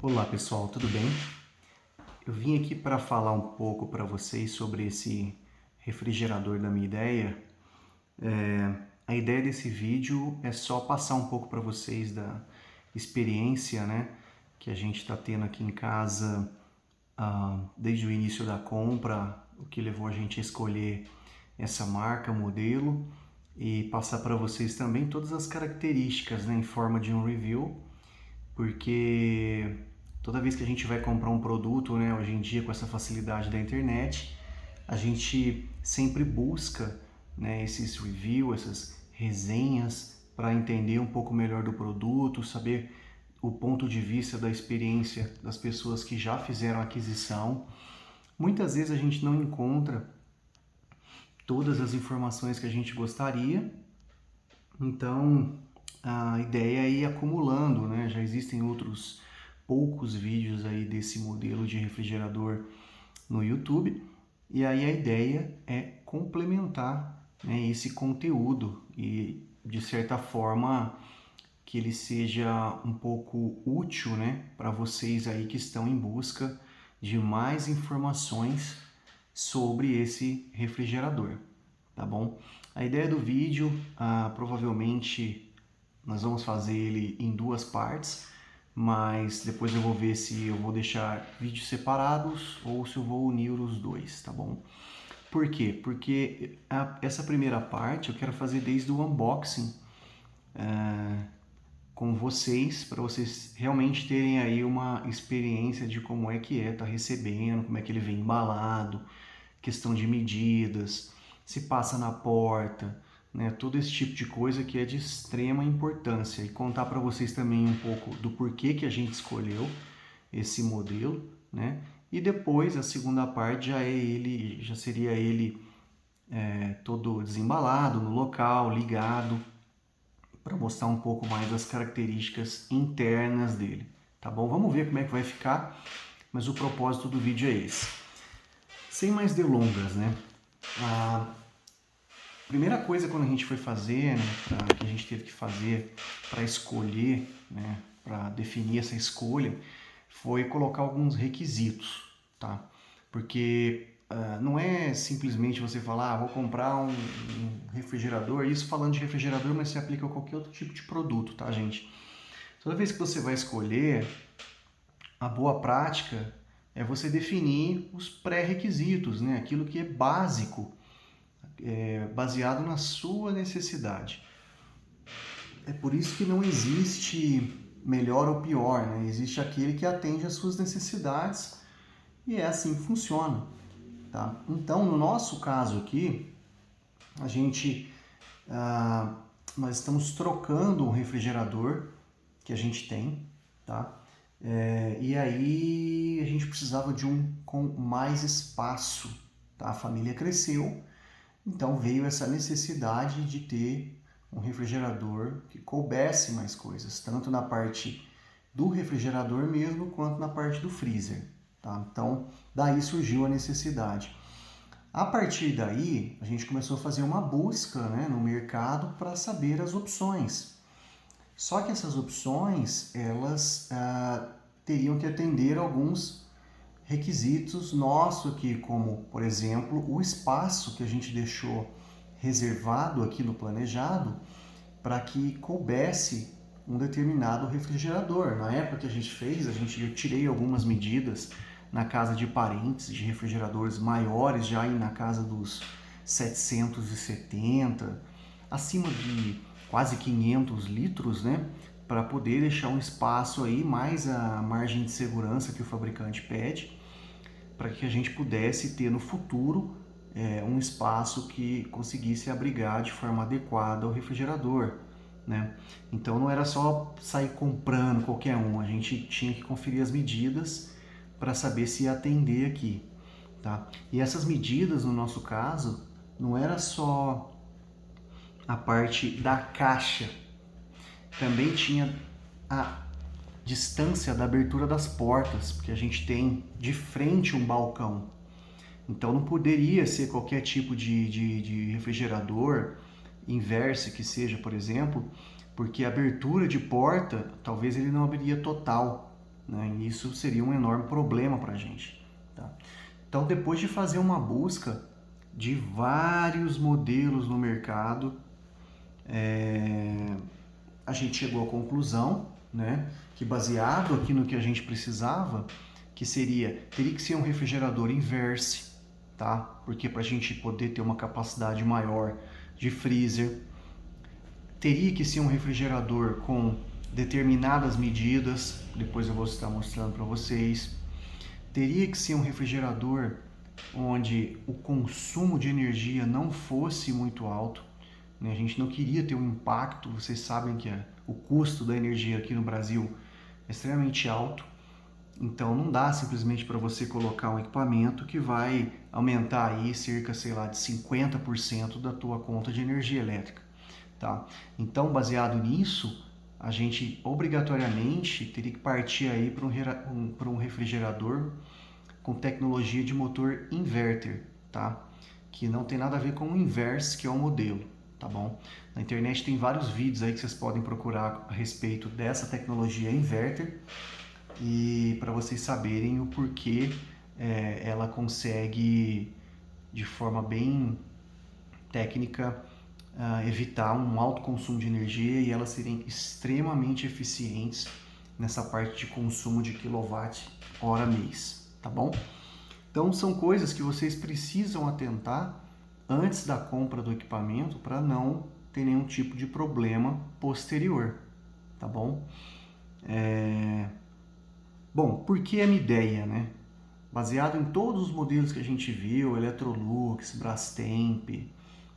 Olá pessoal, tudo bem? Eu vim aqui para falar um pouco para vocês sobre esse refrigerador da minha ideia. A ideia desse vídeo é só passar um pouco para vocês da experiência, né, que a gente está tendo aqui em casa desde o início da compra, o que levou a gente a escolher essa marca, modelo, e passar para vocês também todas as características, né, em forma de um review, porque toda vez que a gente vai comprar um produto, né, hoje em dia com essa facilidade da internet, a gente sempre busca, né, esses reviews, essas resenhas para entender um pouco melhor do produto, saber o ponto de vista da experiência das pessoas que já fizeram a aquisição. Muitas vezes a gente não encontra todas as informações que a gente gostaria, então a ideia é ir acumulando, né? Já existem outros poucos vídeos aí desse modelo de refrigerador no YouTube, e aí a ideia é complementar, né, esse conteúdo e de certa forma que ele seja um pouco útil, né, para vocês aí que estão em busca de mais informações sobre esse refrigerador, tá bom? A ideia do vídeo, provavelmente nós vamos fazer ele em duas partes, mas depois eu vou ver se eu vou deixar vídeos separados ou se eu vou unir os dois, tá bom? Por quê? Porque essa primeira parte eu quero fazer desde o unboxing com vocês, para vocês realmente terem aí uma experiência de como é que tá recebendo, como é que ele vem embalado, questão de medidas, se passa na porta, né? Todo esse tipo de coisa que é de extrema importância, e contar para vocês também um pouco do porquê que a gente escolheu esse modelo, né? E depois a segunda parte já seria ele todo desembalado no local, ligado, para mostrar um pouco mais das características internas dele, tá bom? Vamos ver como é que vai ficar, mas o propósito do vídeo é esse. Sem mais delongas, né? A primeira coisa quando a gente foi fazer, né, que a gente teve que fazer para escolher, né, para definir essa escolha, foi colocar alguns requisitos, tá? Porque não é simplesmente você falar, vou comprar um refrigerador, isso falando de refrigerador, mas se aplica a qualquer outro tipo de produto, tá, gente? Toda vez que você vai escolher, a boa prática é você definir os pré-requisitos, né? Aquilo que é básico, baseado na sua necessidade. É por isso que não existe melhor ou pior, né? Existe aquele que atende às suas necessidades e é assim que funciona, tá? Então, no nosso caso aqui, a gente, nós estamos trocando um refrigerador que a gente tem, tá? E aí a gente precisava de um com mais espaço, tá? A família cresceu, então veio essa necessidade de ter um refrigerador que coubesse mais coisas, tanto na parte do refrigerador mesmo, quanto na parte do freezer, tá? Então, daí surgiu a necessidade. A partir daí, a gente começou a fazer uma busca, né, no mercado para saber as opções. Só que essas opções, elas teriam que atender alguns requisitos nossos aqui, como, por exemplo, o espaço que a gente deixou reservado aqui no planejado para que coubesse um determinado refrigerador. Na época que a gente fez, eu tirei algumas medidas na casa de parentes de refrigeradores maiores, já aí na casa dos 770, acima de quase 500 litros, né? Para poder deixar um espaço aí, mais a margem de segurança que o fabricante pede, para que a gente pudesse ter no futuro um espaço que conseguisse abrigar de forma adequada o refrigerador, né? Então não era só sair comprando qualquer um, a gente tinha que conferir as medidas para saber se ia atender aqui, tá? E essas medidas, no nosso caso, não era só a parte da caixa, também tinha a distância da abertura das portas, porque a gente tem de frente um balcão. Então não poderia ser qualquer tipo de refrigerador inverso que seja, por exemplo, porque a abertura de porta talvez ele não abriria total, né? E isso seria um enorme problema para a gente, tá? Então, depois de fazer uma busca de vários modelos no mercado, a gente chegou à conclusão, né, que baseado aqui no que a gente precisava, que teria que ser um refrigerador inverse, tá? Porque para a gente poder ter uma capacidade maior de freezer, teria que ser um refrigerador com determinadas medidas, depois eu vou estar mostrando para vocês. Teria que ser um refrigerador onde o consumo de energia não fosse muito alto, né? A gente não queria ter um impacto, vocês sabem que o custo da energia aqui no Brasil é extremamente alto, então não dá simplesmente para você colocar um equipamento que vai aumentar aí cerca, sei lá, de 50% da tua conta de energia elétrica, tá? Então, baseado nisso, a gente obrigatoriamente teria que partir aí para um refrigerador com tecnologia de motor inverter, tá? Que não tem nada a ver com o inverse, que é o modelo, tá bom? Na internet tem vários vídeos aí que vocês podem procurar a respeito dessa tecnologia inverter e para vocês saberem o porquê ela consegue, de forma bem técnica, evitar um alto consumo de energia e elas serem extremamente eficientes nessa parte de consumo de quilowatt-hora mês, tá bom? Então são coisas que vocês precisam atentar antes da compra do equipamento para não ter nenhum tipo de problema posterior, tá bom? Bom, por que a minha ideia, né? Baseado em todos os modelos que a gente viu, Electrolux, Brastemp,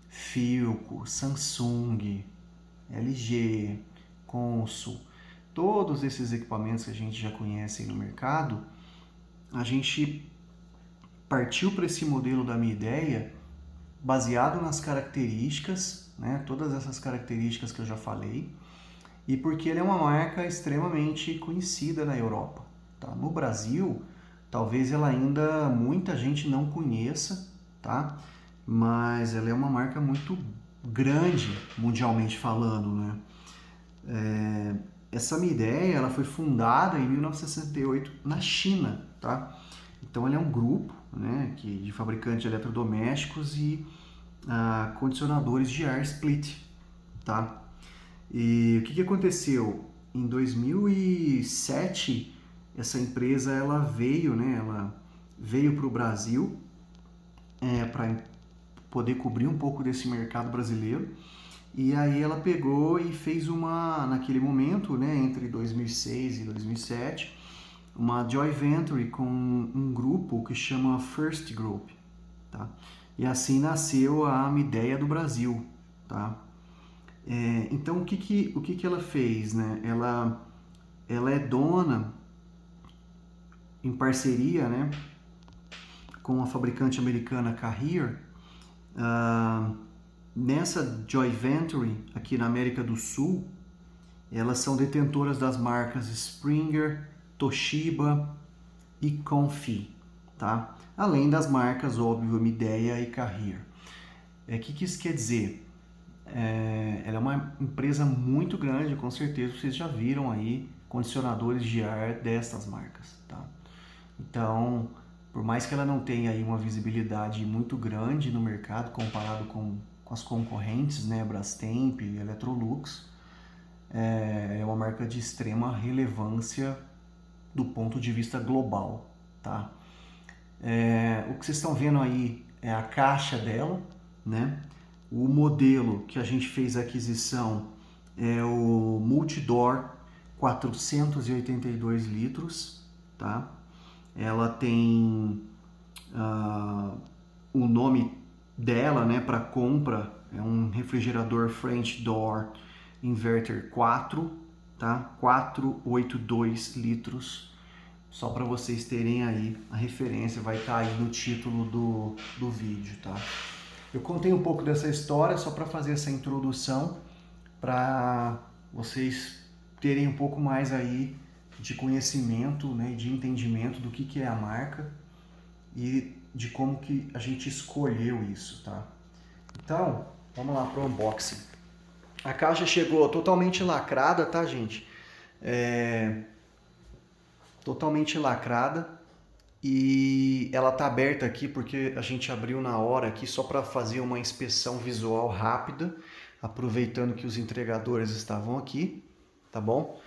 Philco, Samsung, LG, Consul, todos esses equipamentos que a gente já conhece aí no mercado, a gente partiu para esse modelo da minha ideia baseado nas características, né, todas essas características que eu já falei, e porque ele é uma marca extremamente conhecida na Europa. Tá? No Brasil, talvez ela ainda muita gente não conheça, tá? Mas ela é uma marca muito grande mundialmente falando, né? Essa minha ideia ela foi fundada em 1968 na China, tá? Então ele é um grupo, né, de fabricantes de eletrodomésticos e condicionadores de ar split, tá? E o que aconteceu? Em 2007 essa empresa ela veio, né? Ela veio para o Brasil para poder cobrir um pouco desse mercado brasileiro. E aí ela pegou e fez naquele momento, né, entre 2006 e 2007, uma joint venture com um grupo que chama First Group, tá? E assim nasceu a Midea do Brasil, tá? Então o que ela fez, né? Ela é dona em parceria, né, com a fabricante americana Carrier. Nessa joint venture aqui na América do Sul, elas são detentoras das marcas Springer, Toshiba e Confi, tá? Além das marcas, óbvio, Midea e Carrier. O que isso quer dizer? Ela é uma empresa muito grande, com certeza vocês já viram aí condicionadores de ar dessas marcas, tá? Então, por mais que ela não tenha aí uma visibilidade muito grande no mercado comparado com as concorrentes, né, Brastemp e Electrolux, é uma marca de extrema relevância do ponto de vista global, tá? O que vocês estão vendo aí é a caixa dela, né? O modelo que a gente fez a aquisição é o Multidor 482 litros, tá? Ela tem o nome dela, né, para compra, é um refrigerador French Door Inverter 4, tá? 482 litros. Só para vocês terem aí a referência, vai estar aí no título do vídeo, tá? Eu contei um pouco dessa história só para fazer essa introdução, para vocês terem um pouco mais aí de conhecimento, né, de entendimento do que é a marca e de como que a gente escolheu isso, tá? Então, vamos lá para o unboxing. A caixa chegou totalmente lacrada, tá, gente? totalmente lacrada. E ela tá aberta aqui porque a gente abriu na hora aqui só para fazer uma inspeção visual rápida, aproveitando que os entregadores estavam aqui, tá bom?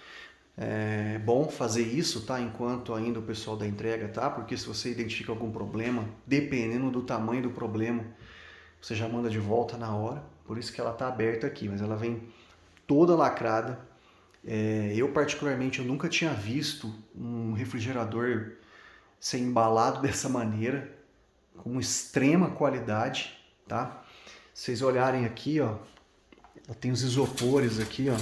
É bom fazer isso, tá? Enquanto ainda o pessoal da entrega tá, porque se você identifica algum problema, dependendo do tamanho do problema, você já manda de volta na hora. Por isso que ela tá aberta aqui, mas ela vem toda lacrada. Eu particularmente eu nunca tinha visto um refrigerador ser embalado dessa maneira, com extrema qualidade, tá? Se vocês olharem aqui, ó, tem os isopores aqui, ó,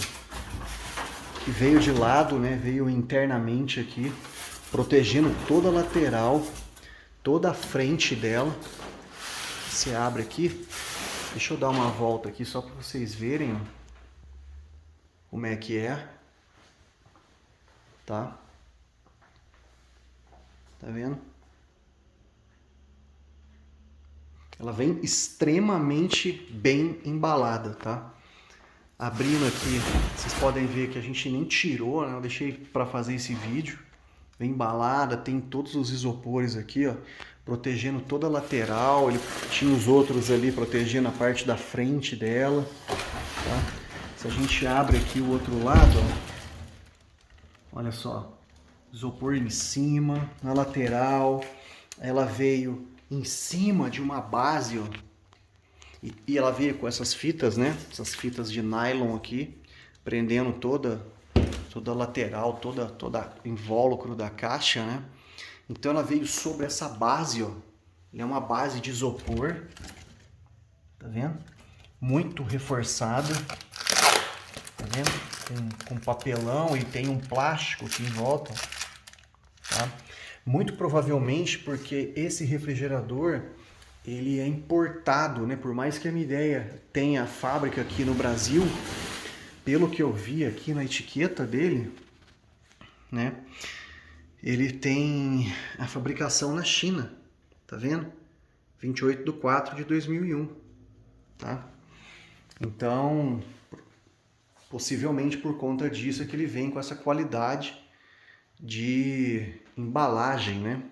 que veio de lado, né? Veio internamente aqui, protegendo toda a lateral, toda a frente dela. Você abre aqui, deixa eu dar uma volta aqui só para vocês verem, ó, como é que é, tá? Tá vendo? Ela vem extremamente bem embalada, tá? Abrindo aqui, vocês podem ver que a gente nem tirou, né? Eu deixei para fazer esse vídeo. Vem embalada, tem todos os isopores aqui, ó, protegendo toda a lateral. Ele tinha os outros ali protegendo a parte da frente dela, tá? Se a gente abre aqui o outro lado, ó, olha só, isopor em cima, na lateral. Ela veio em cima de uma base, ó, e ela veio com essas fitas, né? Essas fitas de nylon aqui, prendendo toda a lateral, toda invólucro da caixa, né? Então ela veio sobre essa base, ó. Ela é uma base de isopor, tá vendo? Muito reforçada, tá vendo? Com papelão, e tem um plástico aqui em volta, tá? Muito provavelmente porque esse refrigerador ele é importado, né? Por mais que a Midea tenha a fábrica aqui no Brasil, pelo que eu vi aqui na etiqueta dele, né? Ele tem a fabricação na China, tá vendo? 28/4/2001, tá? Então, possivelmente por conta disso é que ele vem com essa qualidade de embalagem, né?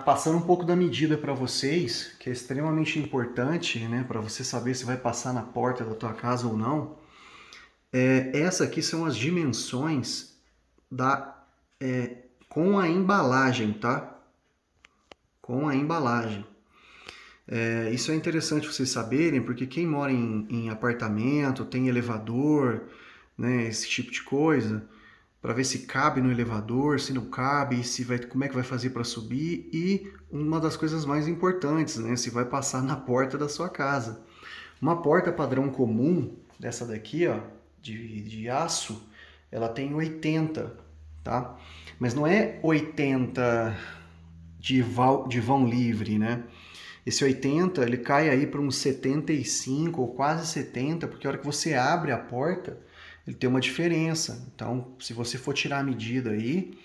Passando um pouco da medida para vocês, que é extremamente importante, né, para você saber se vai passar na porta da tua casa ou não. Essa aqui são as dimensões com a embalagem, tá? Com a embalagem. Isso é interessante vocês saberem, porque quem mora em apartamento, tem elevador, né, esse tipo de coisa, para ver se cabe no elevador, se não cabe, como é que vai fazer para subir, e uma das coisas mais importantes, né, se vai passar na porta da sua casa. Uma porta padrão comum, dessa daqui, ó, de aço, ela tem 80, tá? Mas não é 80 de vão livre, né? Esse 80, ele cai aí para uns 75 ou quase 70, porque a hora que você abre a porta, ele tem uma diferença. Então, se você for tirar a medida aí,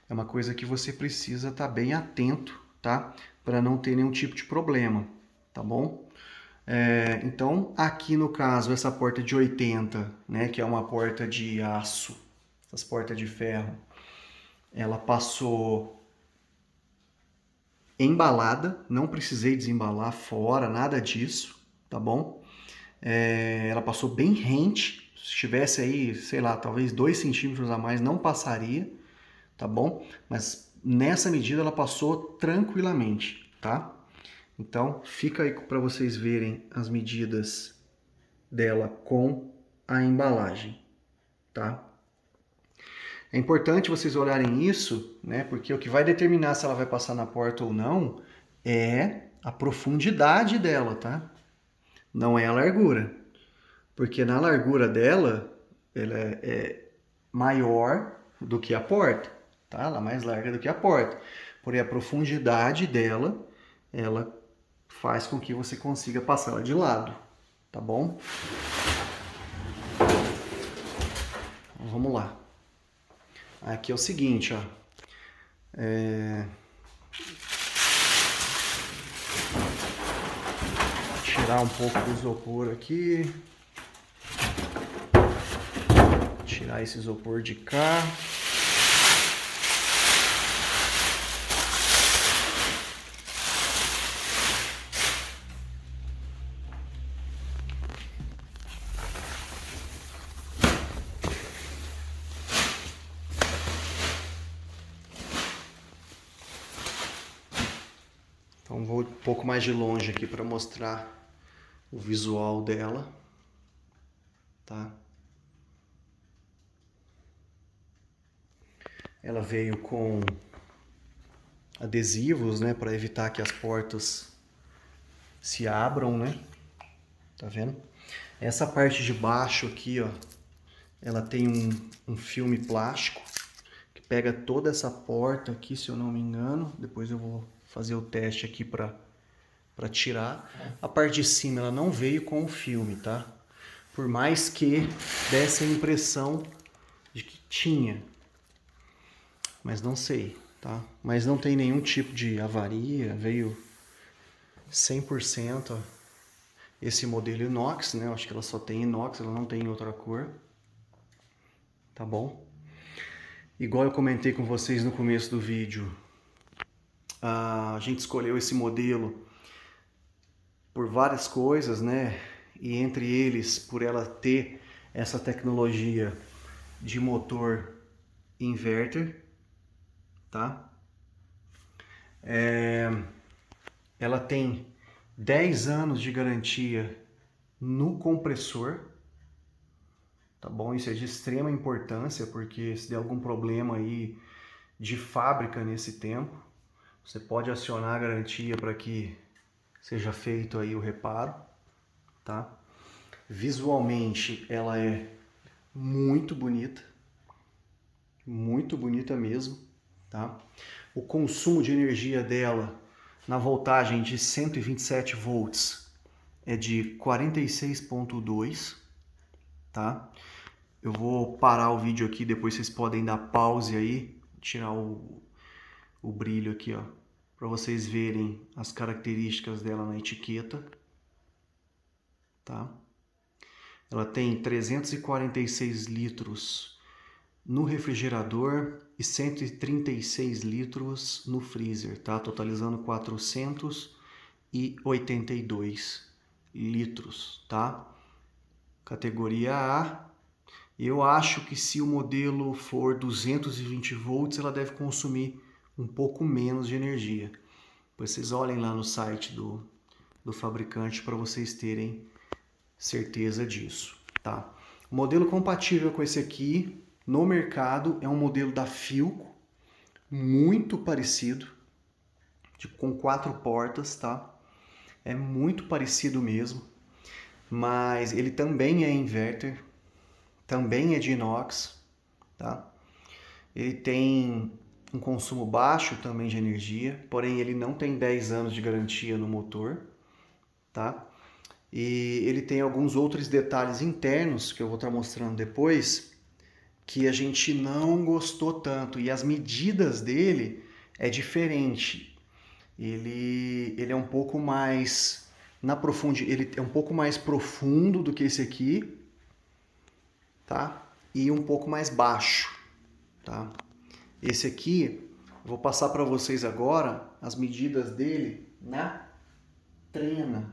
é uma coisa que você precisa estar bem atento, tá? Para não ter nenhum tipo de problema, tá bom? Então, aqui no caso, essa porta de 80, né, que é uma porta de aço, essas portas de ferro, ela passou embalada, não precisei desembalar fora, nada disso, tá bom? Ela passou bem rente, se tivesse aí, sei lá, talvez 2 centímetros a mais, não passaria, tá bom? Mas nessa medida ela passou tranquilamente, tá? Então, fica aí para vocês verem as medidas dela com a embalagem, tá? É importante vocês olharem isso, né? Porque o que vai determinar se ela vai passar na porta ou não é a profundidade dela, tá? Não é a largura. Porque na largura dela, ela é maior do que a porta, tá? Ela é mais larga do que a porta. Porém, a profundidade dela, ela faz com que você consiga passar ela de lado, tá bom? Então, vamos lá. Aqui é o seguinte, ó. Tirar um pouco do isopor aqui. Tirar esse isopor de cá. Então vou um pouco mais de longe aqui para mostrar o visual dela, tá? Ela veio com adesivos, né, para evitar que as portas se abram, né? Tá vendo? Essa parte de baixo aqui, ó, ela tem um filme plástico que pega toda essa porta aqui, se eu não me engano. Depois eu vou fazer o teste aqui para tirar. A parte de cima ela não veio com o filme, tá? Por mais que desse a impressão de que tinha, mas não sei, tá? Mas não tem nenhum tipo de avaria, veio 100%, ó. Esse modelo inox, né? Eu acho que ela só tem inox, ela não tem outra cor, tá bom? Igual eu comentei com vocês no começo do vídeo, a gente escolheu esse modelo por várias coisas, né? E entre eles, por ela ter essa tecnologia de motor inverter, tá? Ela tem 10 anos de garantia no compressor, tá bom? Isso é de extrema importância, porque se der algum problema aí de fábrica nesse tempo, você pode acionar a garantia para que seja feito aí o reparo, tá? Visualmente ela é muito bonita mesmo, tá? O consumo de energia dela na voltagem de 127 volts é de 46,2, tá? Eu vou parar o vídeo aqui, depois vocês podem dar pause aí, tirar o brilho aqui, ó, para vocês verem as características dela na etiqueta, tá? Ela tem 346 litros no refrigerador e 136 litros no freezer, tá? Totalizando 482 litros, tá? Categoria A. Eu acho que se o modelo for 220 volts, ela deve consumir um pouco menos de energia. Depois vocês olhem lá no site do fabricante para vocês terem certeza disso, tá? O modelo compatível com esse aqui no mercado é um modelo da Philco, muito parecido, com 4 portas, tá? É muito parecido mesmo, mas ele também é inverter, também é de inox, tá? Ele tem um consumo baixo também de energia, porém ele não tem 10 anos de garantia no motor, tá? E ele tem alguns outros detalhes internos que eu vou estar mostrando depois, que a gente não gostou tanto, e as medidas dele é diferente. Ele é um pouco mais ele é um pouco mais profundo do que esse aqui, tá? E um pouco mais baixo, tá? Esse aqui, eu vou passar para vocês agora as medidas dele na trena,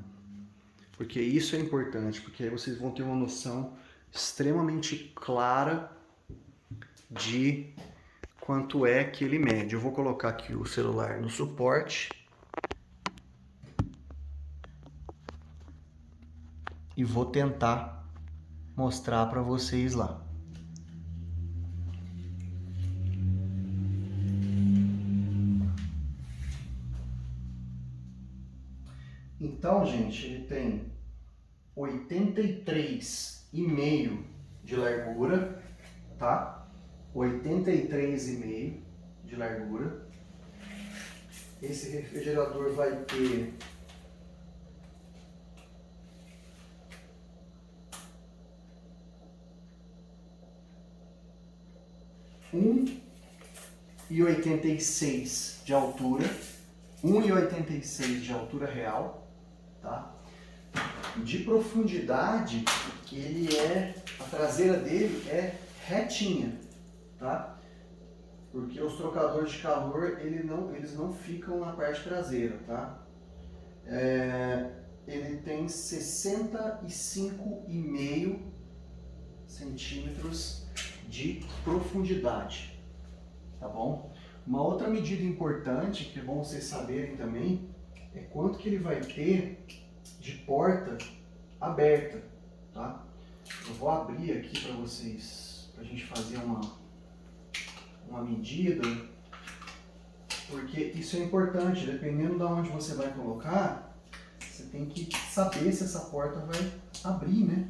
porque isso é importante, porque aí vocês vão ter uma noção extremamente clara de quanto é que ele mede. Eu vou colocar aqui o celular no suporte e vou tentar mostrar para vocês lá. Então, gente, ele tem 83,5 de largura, tá? 83,5 de largura. Esse refrigerador vai ter 1,86 de altura, 1,86 de altura real, tá? De profundidade, a traseira dele é retinha, tá? Porque os trocadores de calor, eles não ficam na parte traseira, tá? Ele tem 65,5 centímetros de profundidade, tá bom? Uma outra medida importante, que é bom vocês saberem também, é quanto que ele vai ter de porta aberta, tá? Eu vou abrir aqui para vocês, para a gente fazer uma medida, porque isso é importante, dependendo de onde você vai colocar, você tem que saber se essa porta vai abrir, né?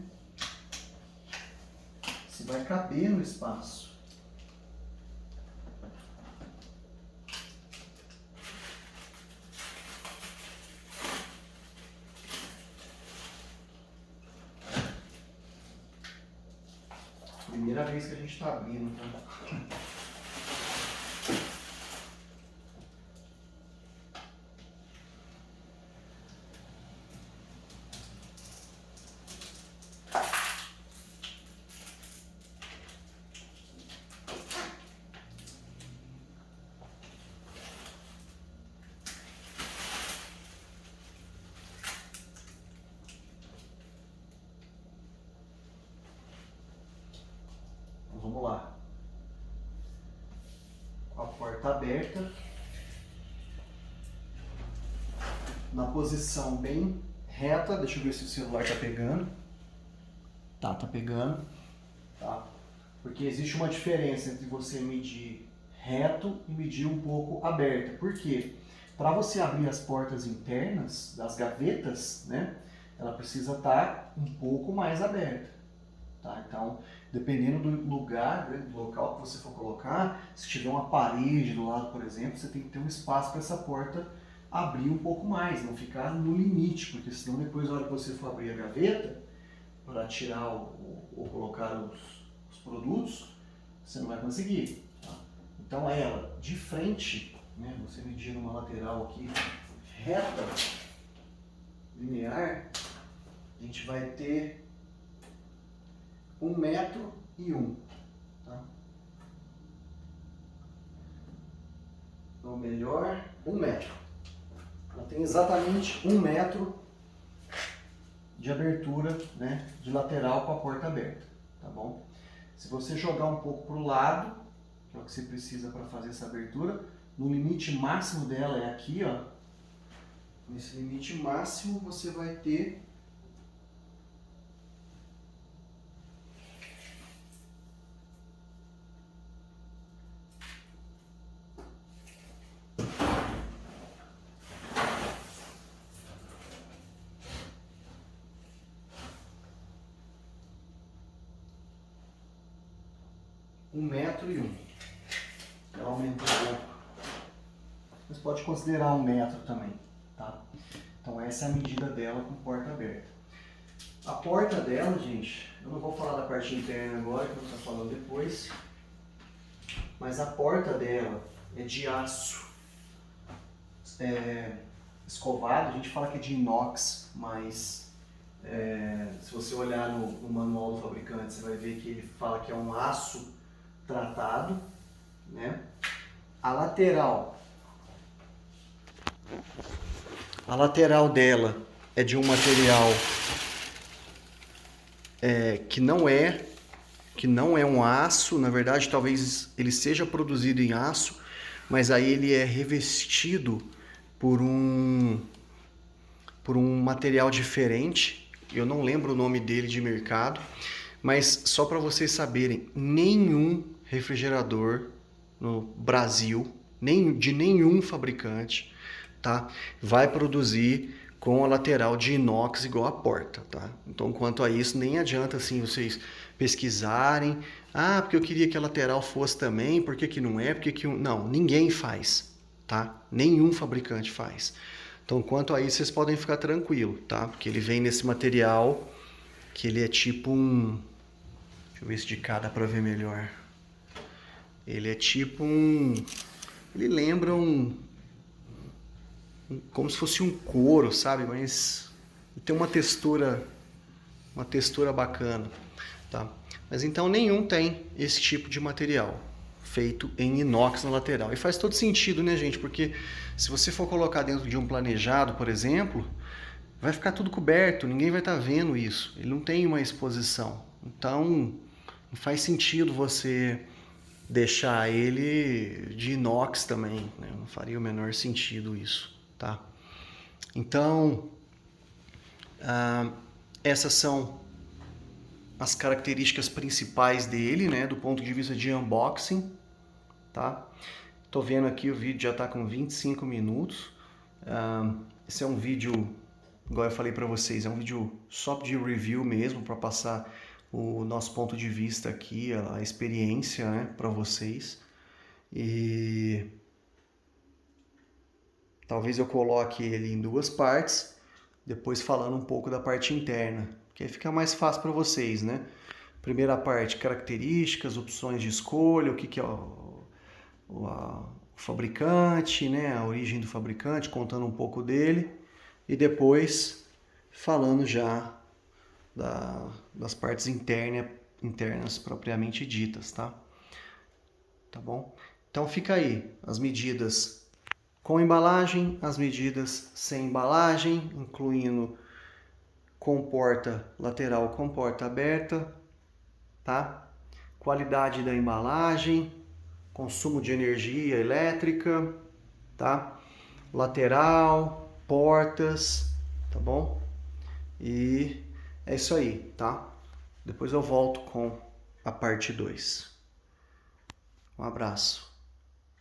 Se vai caber no espaço. Primeira vez que a gente está abrindo, tá? Vamos lá. Com a porta aberta, na posição bem reta. Deixa eu ver se o celular tá pegando. Tá pegando. Tá? Porque existe uma diferença entre você medir reto e medir um pouco aberta. Por quê? Para você abrir as portas internas das gavetas, né, ela precisa estar um pouco mais aberta. Tá? Então, dependendo do lugar, né, do local que você for colocar, se tiver uma parede do lado, por exemplo, você tem que ter um espaço para essa porta abrir um pouco mais, não ficar no limite, porque senão depois, na hora que você for abrir a gaveta, para tirar ou colocar os produtos, você não vai conseguir. Tá? Então, ela de frente, né, você medir uma lateral aqui reta, linear, a gente vai ter 1,01 m, tá? Ou melhor, 1 metro. Ela tem exatamente 1 metro de abertura, né, de lateral com a porta aberta, tá bom? Se você jogar um pouco para o lado, que é o que você precisa para fazer essa abertura, no limite máximo dela é aqui, ó. Nesse limite máximo você vai ter 1,01 m. Ela aumentou um pouco. Mas pode considerar 1 metro também, tá? Então essa é a medida dela com porta aberta. A porta dela, gente, eu não vou falar da parte interna agora, que eu vou estar falando depois. Mas a porta dela é de aço escovado, a gente fala que é de inox, mas se você olhar no manual do fabricante, você vai ver que ele fala que é um aço tratado, né? A lateral dela é de um material que não é um aço. Na verdade, talvez ele seja produzido em aço, mas aí ele é revestido por um material diferente. Eu não lembro o nome dele de mercado, mas só para vocês saberem, nenhum refrigerador no Brasil, de nenhum fabricante, tá, vai produzir com a lateral de inox igual a porta, tá? Então, quanto a isso, nem adianta assim vocês pesquisarem, porque eu queria que a lateral fosse também, por que que não é, não, ninguém faz, tá? Nenhum fabricante faz. Então, quanto a isso, vocês podem ficar tranquilo, tá? Porque ele vem nesse material que ele é tipo um... Deixa eu ver se de cá dá pra ver melhor. Ele é tipo um... Ele lembra como se fosse um couro, sabe? Mas tem uma textura bacana, tá? Mas então nenhum tem esse tipo de material feito em inox na lateral. E faz todo sentido, né, gente? Porque se você for colocar dentro de um planejado, por exemplo, vai ficar tudo coberto, ninguém vai estar vendo isso. Ele não tem uma exposição. Então, não faz sentido você deixar ele de inox também, né? Não faria o menor sentido isso, tá? Então, essas são as características principais dele, né, do ponto de vista de unboxing, tá? Tô vendo aqui, o vídeo já está com 25 minutos. Esse é um vídeo, igual eu falei para vocês, é um vídeo só de review mesmo, para passar o nosso ponto de vista aqui, a experiência, né, para vocês. E talvez eu coloque ele em duas partes, depois falando um pouco da parte interna, que aí fica mais fácil para vocês, né? Primeira parte, características, opções de escolha, o que é o fabricante, né? A origem do fabricante, contando um pouco dele. E depois falando já das partes internas propriamente ditas, tá? Tá bom? Então fica aí as medidas com embalagem, as medidas sem embalagem, incluindo com porta lateral com porta aberta, tá? Qualidade da embalagem, consumo de energia elétrica, tá? Lateral, portas, tá bom? E é isso aí, tá? Depois eu volto com a parte 2. Um abraço.